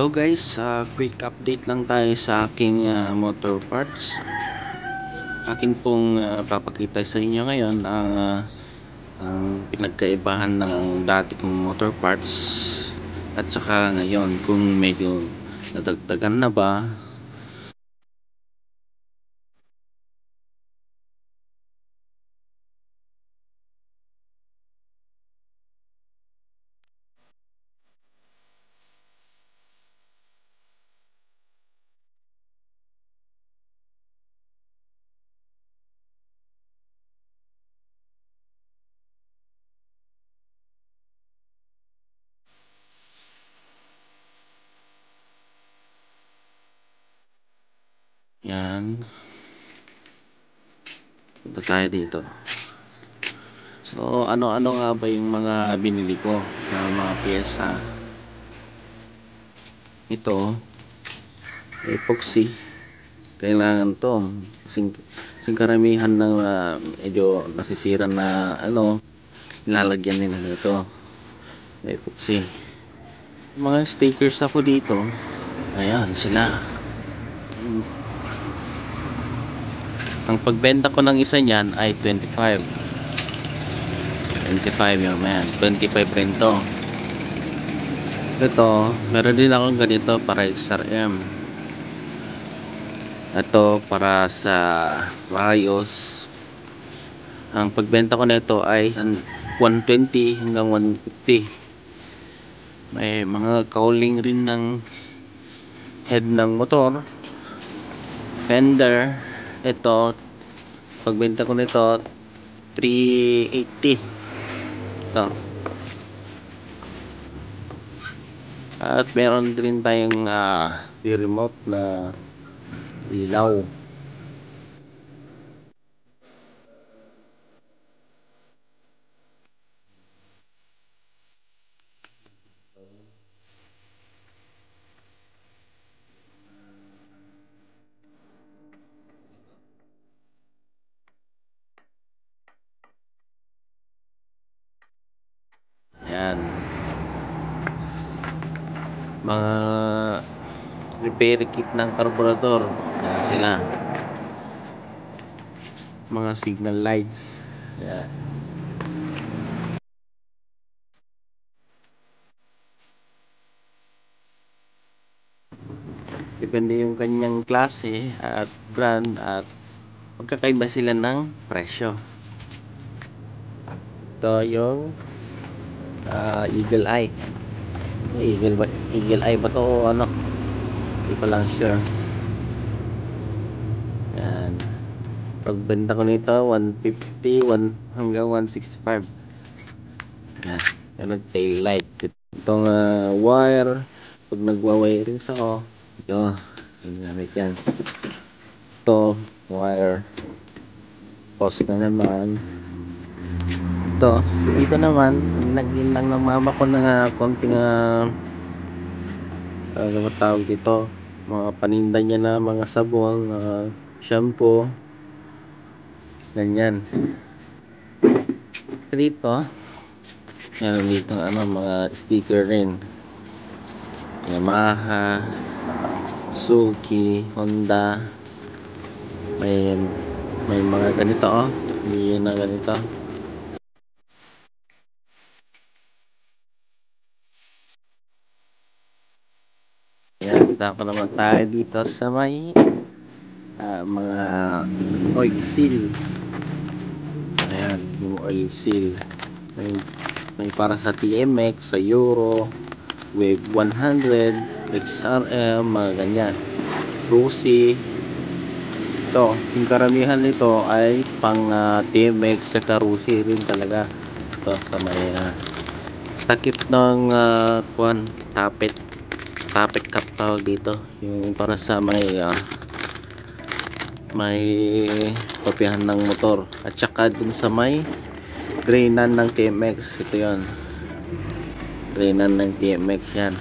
Hello guys, quick update lang tayo sa aking motor parts. Akin pong papakita sa inyo ngayon ang pinagkaibahan ng dati kong motor parts at saka ngayon kung medyo nadagdagan na ba. Yan, punta tayo dito. So ano-ano nga ba yung mga binili ko na mga pyesa? Ito, epoxy. Kailangan to kasing karamihan ng medyo nasisira na lalagyan nila nito epoxy. Mga stickers ako dito, ayan sila. Ang pagbenta ko ng isa niyan ay 25 yun, man. 25 rin to. Ito, meron din akong ganito para XRM. Ito para sa Rayos. Ang pagbenta ko nito ay 120 hanggang 150. May mga cowling rin ng head ng motor, fender. Ito, pagbenta ko nito 380. Ito. At meron din tayong remote na ilaw. Ayan. Mga repair kit ng carburetor. Ayan sila. Mga signal lights. Ayan. Depende yung kanyang klase at brand at magkakaiba sila ng presyo. Ito yung Eagle Eye. Eagle Eye ba to o ano? Hindi ko lang sure. Yan. Pagbenta ko nito 150 hanggang 165. Yan. Yan tail light. Itong wire. Pag nagwa-wiring sa ito. Ginamit yan. Ito wire. Post na naman. Dito naman naging lang ng mama ko na konting tawag dito, mga paninda niya na mga sabon, shampoo, ganyan. Dito meron dito mga sticker rin, Yamaha, Suzuki, Honda. May mga ganito may na ganito. Yan, tapos naman tayo dito sa may mga oil seal. Ayan, yung oil seal. May para sa TMX, sa Euro, Wave 100, XRM, mga ganyan. Rusi. Ito, yung karamihan nito ay pang TMX at Rusi rin talaga. Ito sa may takip ng tapet cap tawag dito, yung para sa may kopyahan ng motor, at saka dun sa may drainan ng TMX. Ito yon, drainan ng TMX yan.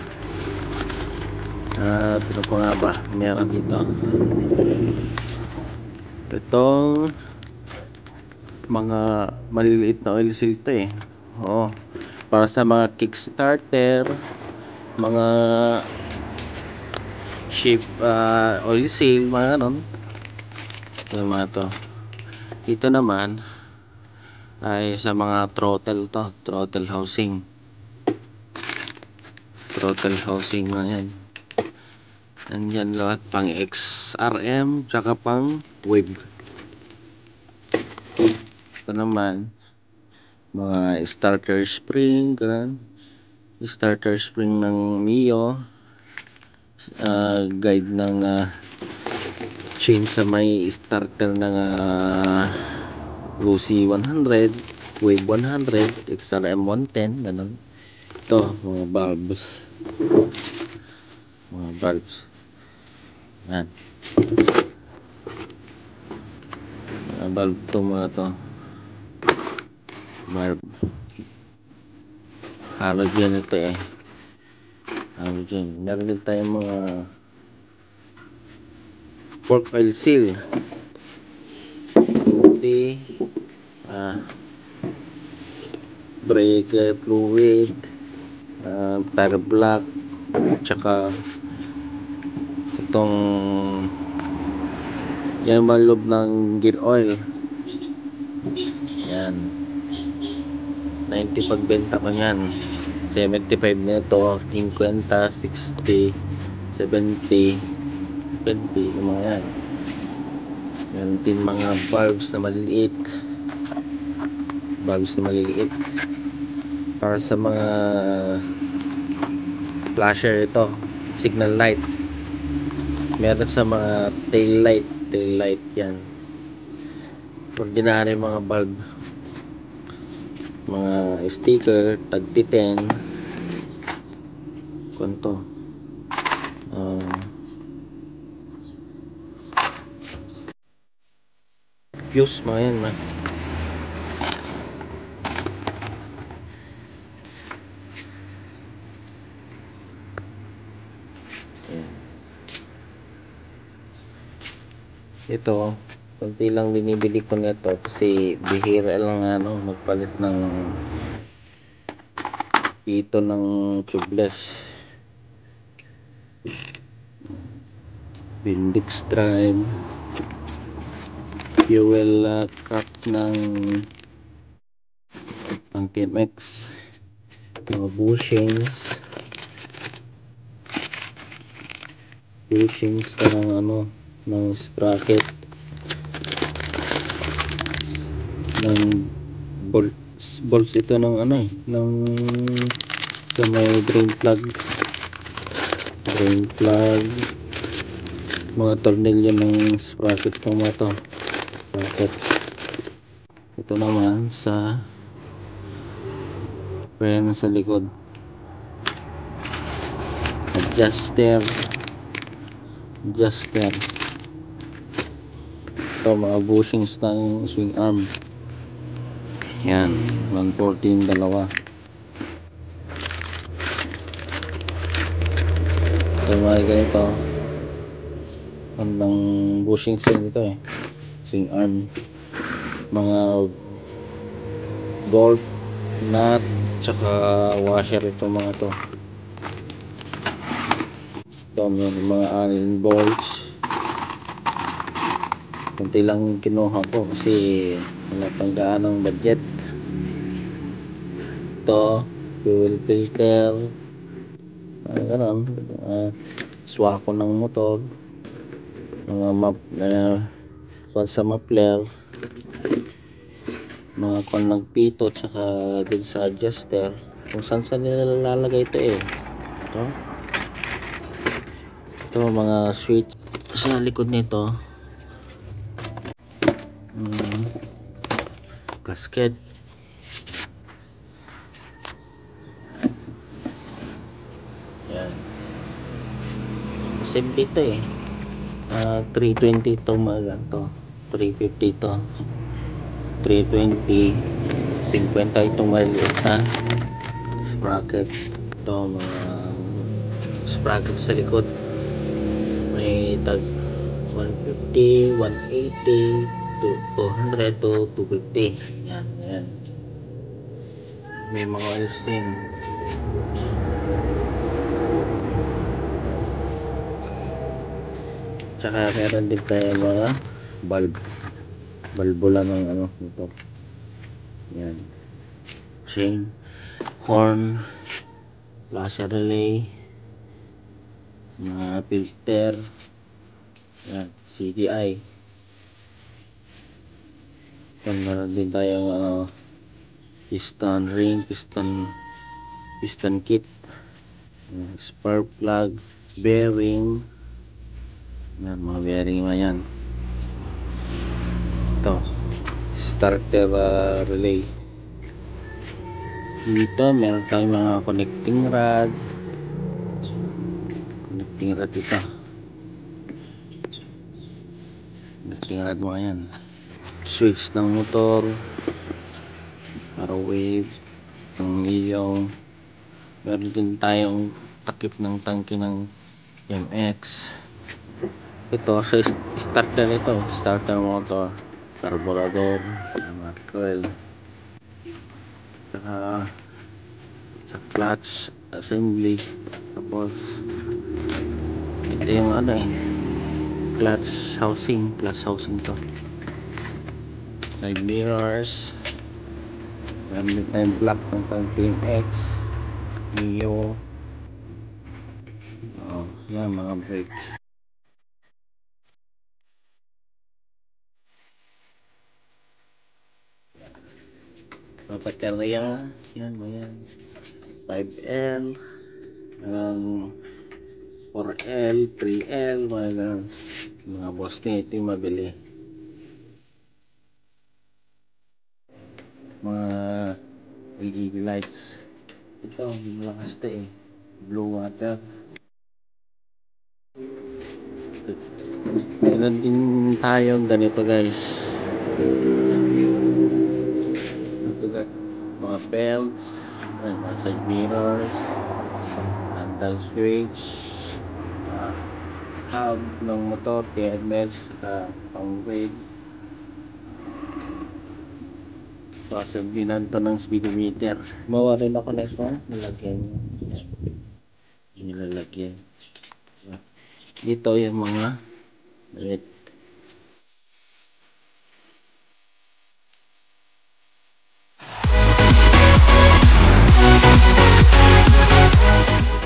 Pero ko nga ba meron dito itong mga maliliit na oil seal to para sa mga kickstarter, mga ship oil seal, mga ganon. Ito mga to. Dito naman ay sa mga throttle to, throttle housing na yan. Nandyan lahat pang XRM tsaka pang wave. Ito naman mga starter spring, ganun. Starter spring ng Mio, guide ng chain sa may starter ng Lucy 100, Wave 100, XRM 110, ganun. Ito mga valves yan, mga valve to, mga to valve halogen. Ito halogen. Meron din tayong mga fork oil seal, di brake fluid, tire block, tsaka itong yan ang loob ng gear oil. Yan 90 pagbenta ko yan, 75 nito, 50, 60, 70, 20, yung mga yan. Meron din mga valves na maliliit, para sa mga flasher. Ito signal light. Meron sa mga tail light yan, ordinary mga bulb, mga sticker tag 10 kunto, fuse, mga yan man. Ito konti lang binibili ko nito kasi bihira lang magpalit ng pito ng tubeless. Bendix drive, fuel cap ng TMX, mga bushings ng sprocket, ng bolts ito ng sa may drain plug, mga tornilyo ng sprocket ng motor. Ito naman sa preno sa likod, adjuster. Ito mga bushings ng swing arm, yan 114 dalawa. Ito mga ganito, ang bushings nito swing arm, mga bolt, nut, tsaka washer. Ito mga to, mga allen bolts. Kunti lang kinuha ko kasi wala pang gaanong budget. Ito fuel filter, ganun, swako ng motor, mga sa muffler, mga nagpito, tsaka din sa adjuster kung saan nila lalagay ito mga switch sa likod nito, gasket, yan assembly ito 320 ito, mga ganito 350 ito, 320, 50 itong maliit na sprocket. Ito mga sprocket sa likod, may tag 150, 180, 200 to 250. Yan. May mga oils din. Tsaka meron din tayo mga balbula ng ano ito. Yan. Chain, horn, flasher relay, mga filter, yan, CDI. Yan, meron din tayong piston ring, piston kit, spark plug, bearing. Yan, mga bearing mga yan. Ito, starter relay. Dito meron tayong mga connecting rod ito. Connecting rod mga yan. Switch ng motor, para wave, ng ilaw. Meron din tayong takip ng tangke ng MX. Ito sa starter nito, starter motor, carburetor, mga coil, saka sa clutch assembly. Tapos ito yung clutch housing to. Side mirrors, meron din tayong block ng tangke MX, Mio. Yan, mga brake. Mga baterya, yan, mga 5L, 4L, 3L, mga boss ito yung mabili. Mga LED lights. Ito, hindi malakas ito blue water. Meron din tayong ganito guys. Ito guys, mga belts, mga side mirrors, handle switch, hub ng motor, TMS, pang brake. Sabihan to ng speedometer. Mawa rin ako na ito. Nilalagyan. Dito yung mga